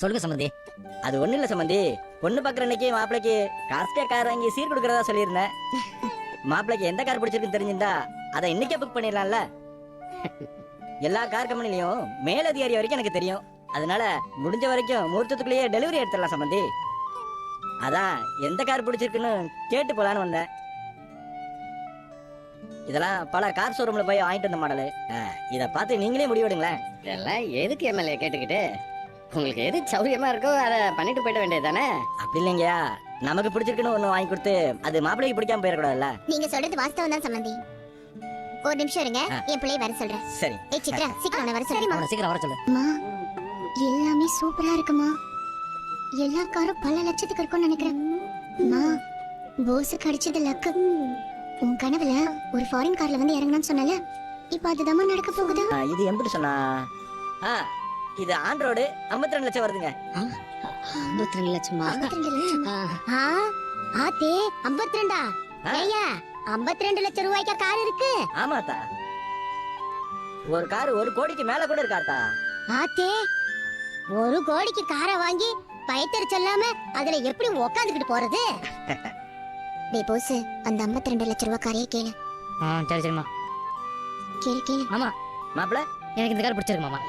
சொல்லுங்க சம்பந்தி. அது ஒண்ணு இல்ல சம்பந்தி, பொண்ணு பாக்குற அன்னைக்கு மாப்பிளைக்கு காஸ்ட்லியா கார் வாங்கி சீர் கொடுக்கறதா சொல்லியிருந்தேன். மாப்பிளைக்கு எந்த கார் பிடிச்சிருக்குன்னு தெரிஞ்சிருந்தா அதை இன்னைக்கே புக் பண்ணிடலாம்ல. எல்லா கார் கம்பெனிலையும் மேலதிகாரி வரைக்கும் எனக்கு தெரியும். அதனால முடிஞ்ச வரைக்கும் முகூர்த்தத்துக்குள்ளேயே டெலிவரி எடுத்துடலாம் சம்பந்தி. அதான் எந்த கார் பிடிச்சிருக்குன்னு கேட்டு போலான்னு வந்தேன். இதெல்லாம் பல கார் ஷோரூம்ல போய் வாங்கிட்டு வந்த மாடலு. இத பார்த்து நீங்களே முடிவெடுங்களேன். இதெல்லாம் எதுக்கு எம்எல்ஏ கேட்டுக்கிட்டு? உங்களுக்கு எது சௌரியமா இருக்கோ அதை பண்ணிட்டு போயிட வேண்டியது தானே? அப்படி இல்லைங்கயா, நமக்கு பிடிச்சிருக்குன்னு ஒண்ணு வாங்கி கொடுத்து அது மாப்பிள்ளைக்கு பிடிக்காம போயிடக்கூடாதுல்ல. நீங்க சொல்றது வாஸ்தவம் தான் சம்பந்தி. ஒரு நிமிஷம் இருங்க, என் பிள்ளைய வர சொல்றேன். சரி. ஏய் சித்ரா, சீக்கிரம் அவனை வர சொல்லுமா. அவனை சீக்கிரம் வர சொல்லு. அம்மா, எல்லாமே சூப்பரா இருக்குமா. எல்லா காரும் பல லட்சத்துக்கு இருக்கும்னு நினைக்கிறேன். அம்மா, போஸ் கிடைச்சது லக்கு. உன் கனவுல ஒரு ஃபாரின் கார்ல வந்து இறங்கணும்னு சொன்னல, இப்போ அதுதான் நடக்க போகுது. இது எப்படி சொன்னா? இது ஆன் ரோடு 52 லட்சம் வருதுங்க. 52 லட்சமா? 52 லட்சமா? ஆத்தே 52. ஏய்யா, 52 லட்சம் ரூபாய்க்கு கார் இருக்கு. ஆமாத்தா, ஒரு கார் 1 கோடிக்கு மேல கூட இருக்காத்தா. ஆத்தே, 1 கோடிக்கு காரை வாங்கி பயத்தறிச்சு சொல்லாம அதுல எப்படி உக்காந்துக்கிட்டு போறது? டேய் போஸ், அந்த 52 லட்சம் ரூபாய் காரையே கேளு. சரி சரிம்மா. கேளு கேளு. மாமா, மாப்பிள்ள எனக்கு இந்த கார் பிடிச்சிருக்கு மாமா.